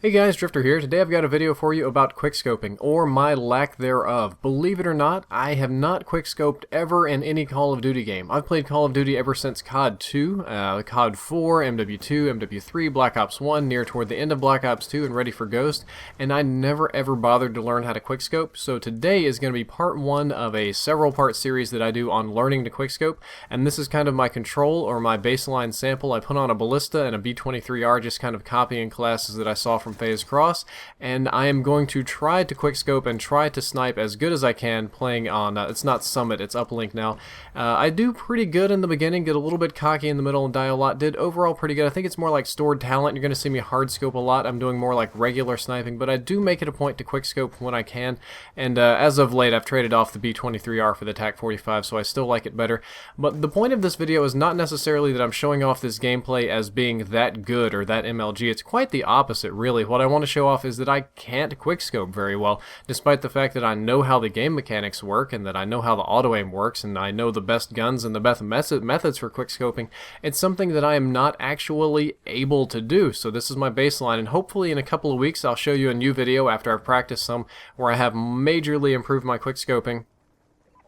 Hey guys, Drifter here. Today I've got a video for you about quickscoping, or my lack thereof. Believe it or not, I have not quickscoped ever in any Call of Duty game. I've played Call of Duty ever since COD 2, COD 4, MW2, MW3, Black Ops 1, near toward the end of Black Ops 2 and Ready for Ghost, and I never ever bothered to learn how to quickscope. So today is going to be part one of a several part series that I do on learning to quickscope, and this is kind of my control or my baseline sample. I put on a Ballista and a B-23R, just kind of copying classes that I saw from Phase Cross, and I am going to try to quickscope and try to snipe as good as I can playing on, it's not Summit, it's Uplink now. I do pretty good in the beginning, get a little bit cocky in the middle and die a lot, did overall pretty good. I think it's more like stored talent. You're going to see me hard scope a lot. I'm doing more like regular sniping, but I do make it a point to quickscope when I can, and as of late I've traded off the B-23R for the TAC-45, so I still like it better. But the point of this video is not necessarily that I'm showing off this gameplay as being that good or that MLG. It's quite the opposite, really. What I want to show off is that I can't quickscope very well, despite the fact that I know how the game mechanics work and that I know how the auto-aim works and I know the best guns and the best methods for quickscoping. It's something that I am not actually able to do, so this is my baseline, and hopefully in a couple of weeks I'll show you a new video after I've practiced some where I have majorly improved my quickscoping.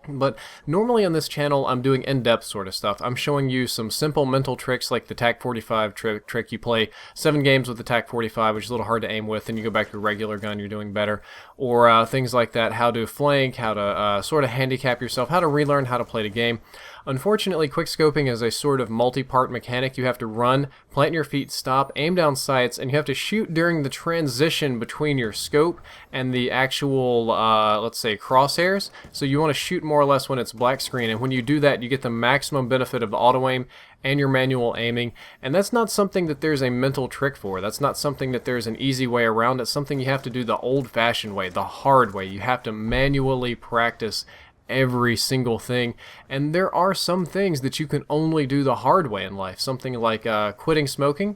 But normally on this channel I'm doing in-depth sort of stuff. I'm showing you some simple mental tricks like the TAC-45 trick. You play 7 games with the TAC-45, which is a little hard to aim with, and you go back to a regular gun, you're doing better. Or things like that, how to flank, how to sort of handicap yourself, how to relearn how to play the game. Unfortunately, quickscoping is a sort of multi-part mechanic. You have to run, plant your feet, stop, aim down sights, and you have to shoot during the transition between your scope and the actual, let's say, crosshairs. So you want to shoot more or less when it's black screen, and when you do that, you get the maximum benefit of the auto-aim and your manual aiming, and that's not something that there's a mental trick for. That's not something that there's an easy way around. It's something you have to do the old-fashioned way, the hard way. You have to manually practice every single thing, and there are some things that you can only do the hard way in life. Something like quitting smoking.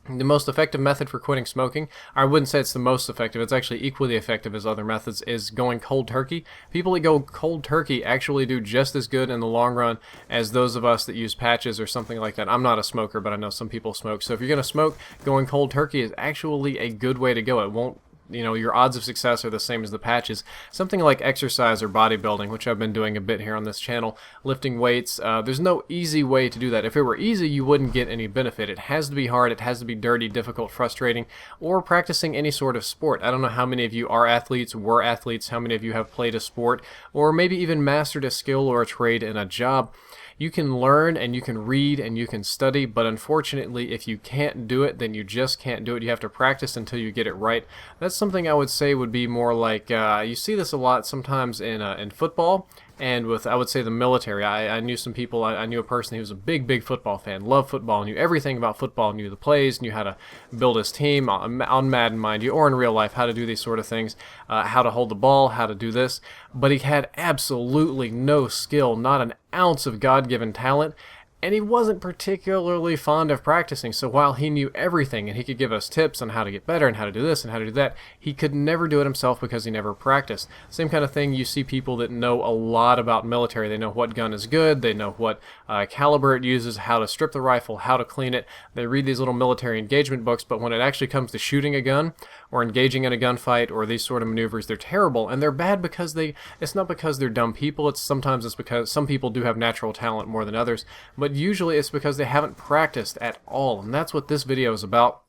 The most effective method for quitting smoking, I wouldn't say it's the most effective, it's actually equally effective as other methods, is going cold turkey. People that go cold turkey actually do just as good in the long run as those of us that use patches or something like that. I'm not a smoker, but I know some people smoke. So if you're going to smoke, going cold turkey is actually a good way to go. It won't, your odds of success are the same as the patches. Something like exercise or bodybuilding, which I've been doing a bit here on this channel, lifting weights, there's no easy way to do that. If it were easy, you wouldn't get any benefit. It has to be hard, it has to be dirty, difficult, frustrating, or practicing any sort of sport. I don't know how many of you are athletes, were athletes, how many of you have played a sport, or maybe even mastered a skill or a trade in a job. You can learn and you can read and you can study, but unfortunately if you can't do it, then you just can't do it. You have to practice until you get it right. That's something I would say would be more like, you see this a lot sometimes in football and with, I would say, the military. I knew some people, I knew a person who was a big football fan, loved football, knew everything about football, knew the plays, knew how to build his team, on Madden mind you, or in real life, how to do these sort of things, how to hold the ball, how to do this, but he had absolutely no skill, not an ounce of God-given talent, and he wasn't particularly fond of practicing. So while he knew everything and he could give us tips on how to get better and how to do this and how to do that, he could never do it himself because he never practiced. Same kind of thing, you see people that know a lot about military. They know what gun is good, they know what caliber it uses, how to strip the rifle, how to clean it. They read these little military engagement books, but when it actually comes to shooting a gun or engaging in a gunfight or these sort of maneuvers, they're terrible, and they're bad because it's not because they're dumb people. Sometimes it's because some people do have natural talent more than others, but usually it's because they haven't practiced at all, and that's what this video is about.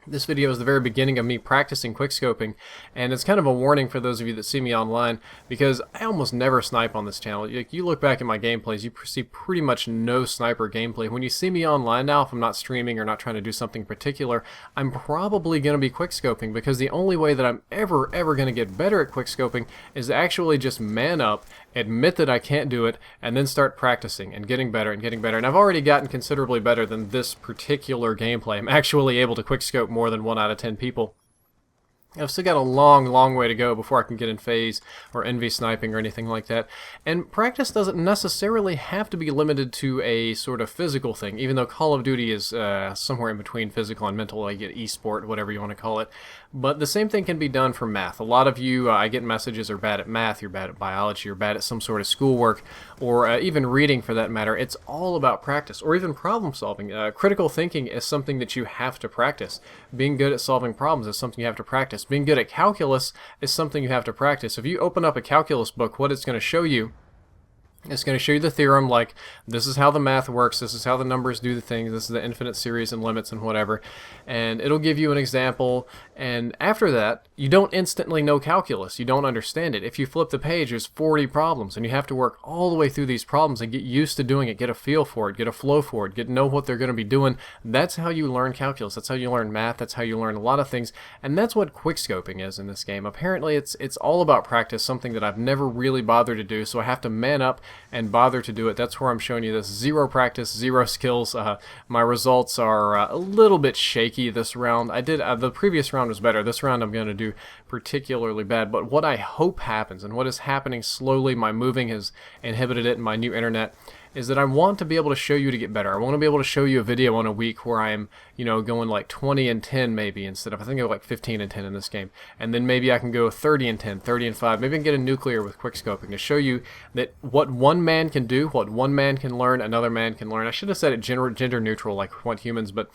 This video is the very beginning of me practicing quickscoping, and it's kind of a warning for those of you that see me online, because I almost never snipe on this channel. You look back at my gameplays, you see pretty much no sniper gameplay. When you see me online now, if I'm not streaming or not trying to do something particular, I'm probably going to be quickscoping, because the only way that I'm ever going to get better at quickscoping is to actually just man up, admit that I can't do it, and then start practicing and getting better and getting better. And I've already gotten considerably better than this particular gameplay. I'm actually able to quickscope more than 1 out of 10 people. I've still got a long way to go before I can get in phase or envy sniping or anything like that. And practice doesn't necessarily have to be limited to a sort of physical thing, even though Call of Duty is somewhere in between physical and mental, like e-sport, whatever you want to call it. But the same thing can be done for math. A lot of you, I get messages, are bad at math, you're bad at biology, you're bad at some sort of schoolwork, or even reading for that matter. It's all about practice, or even problem solving. Critical thinking is something that you have to practice. Being good at solving problems is something you have to practice. Being good at calculus is something you have to practice. If you open up a calculus book, what it's going to show you, it's going to show you the theorem, like this is how the math works, this is how the numbers do the things, this is the infinite series and limits and whatever, and it'll give you an example, and after that, you don't instantly know calculus, you don't understand it. If you flip the page, there's 40 problems, and you have to work all the way through these problems and get used to doing it, get a feel for it, get a flow for it, know what they're going to be doing. That's how you learn calculus, that's how you learn math, that's how you learn a lot of things, and that's what quickscoping is in this game. Apparently, it's all about practice, something that I've never really bothered to do, so I have to man up and bother to do it. That's where I'm showing you this. Zero practice, zero skills. My results are a little bit shaky this round. I did the previous round was better. This round I'm going to do particularly bad. But what I hope happens, and what is happening slowly, my moving has inhibited it in my new internet, is that I want to be able to show you to get better. I want to be able to show you a video on a week where I'm, going like 20 and 10 maybe instead of, I think I go like 15 and 10 in this game. And then maybe I can go 30 and 10, 30 and 5. Maybe I can get a nuclear with quickscoping to show you that what one man can do, what one man can learn, another man can learn. I should have said it gender neutral like what humans, but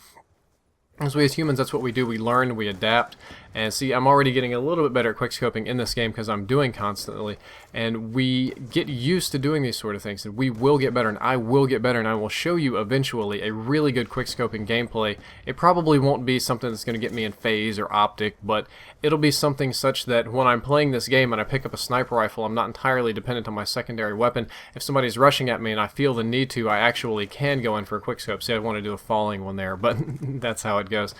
as we as humans, that's what we do. We learn, we adapt. And see, I'm already getting a little bit better at quickscoping in this game because I'm doing constantly. And we get used to doing these sort of things. And we will get better, and I will get better, and I will show you eventually a really good quickscoping gameplay. It probably won't be something that's going to get me in phase or optic, but it'll be something such that when I'm playing this game and I pick up a sniper rifle, I'm not entirely dependent on my secondary weapon. If somebody's rushing at me and I feel the need to, I actually can go in for a quickscope. See, I want to do a falling one there, but that's how it goes.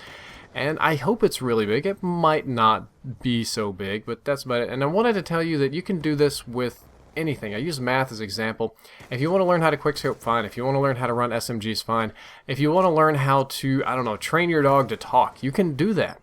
And I hope it's really big. It might not be so big, but that's about it. And I wanted to tell you that you can do this with anything. I use math as an example. If you want to learn how to quickscope, fine. If you want to learn how to run SMGs, fine. If you want to learn how to, I don't know, train your dog to talk, you can do that.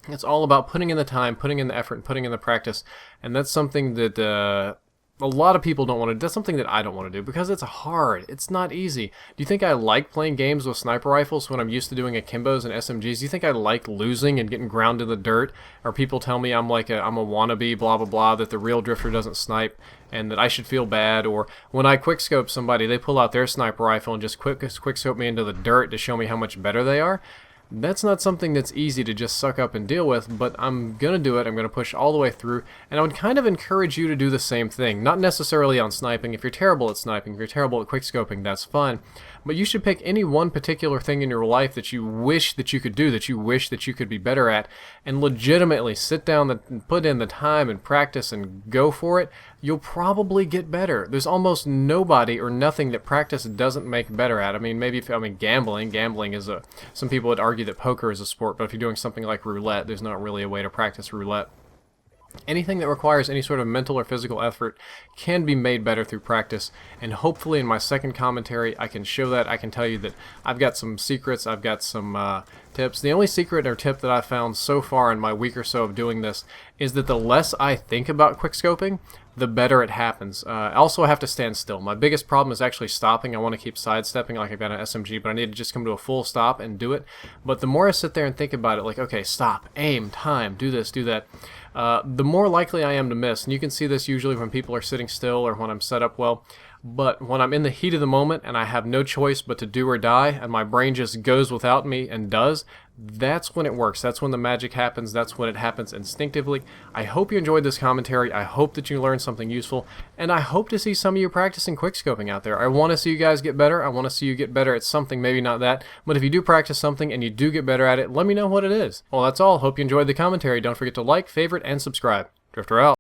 It's all about putting in the time, putting in the effort, and putting in the practice. And that's something that a lot of people don't want to do. That's something that I don't want to do because it's hard. It's not easy. Do you think I like playing games with sniper rifles when I'm used to doing akimbos and SMGs? Do you think I like losing and getting ground in the dirt? Or people tell me I'm a wannabe, blah, blah, blah, that the real drifter doesn't snipe and that I should feel bad? Or when I quickscope somebody, they pull out their sniper rifle and just quickscope me into the dirt to show me how much better they are? That's not something that's easy to just suck up and deal with, but I'm going to do it. I'm going to push all the way through, and I would kind of encourage you to do the same thing. Not necessarily on sniping. If you're terrible at sniping, if you're terrible at quickscoping, that's fine. But you should pick any one particular thing in your life that you wish that you could do, that you wish that you could be better at, and legitimately sit down and put in the time and practice and go for it. You'll probably get better. There's almost nobody or nothing that practice doesn't make better at. I mean, gambling is some people would argue that poker is a sport, but if you're doing something like roulette, there's not really a way to practice roulette. Anything that requires any sort of mental or physical effort can be made better through practice, and hopefully in my second commentary I can show that. I can tell you that I've got some secrets, I've got some tips. The only secret or tip that I've found so far in my week or so of doing this is that the less I think about quickscoping, the better it happens. I also have to stand still. My biggest problem is actually stopping. I want to keep sidestepping like I've got an SMG, but I need to just come to a full stop and do it. But the more I sit there and think about it, like, okay, stop, aim, time, do this, do that, the more likely I am to miss. And you can see this usually when people are sitting still or when I'm set up well. But when I'm in the heat of the moment and I have no choice but to do or die, and my brain just goes without me and does, that's when it works. That's when the magic happens. That's when it happens instinctively. I hope you enjoyed this commentary. I hope that you learned something useful, and I hope to see some of you practicing quickscoping out there. I want to see you guys get better. I want to see you get better at something, maybe not that, but if you do practice something and you do get better at it, let me know what it is. Well, that's all. Hope you enjoyed the commentary. Don't forget to like, favorite, and subscribe. Drifter out.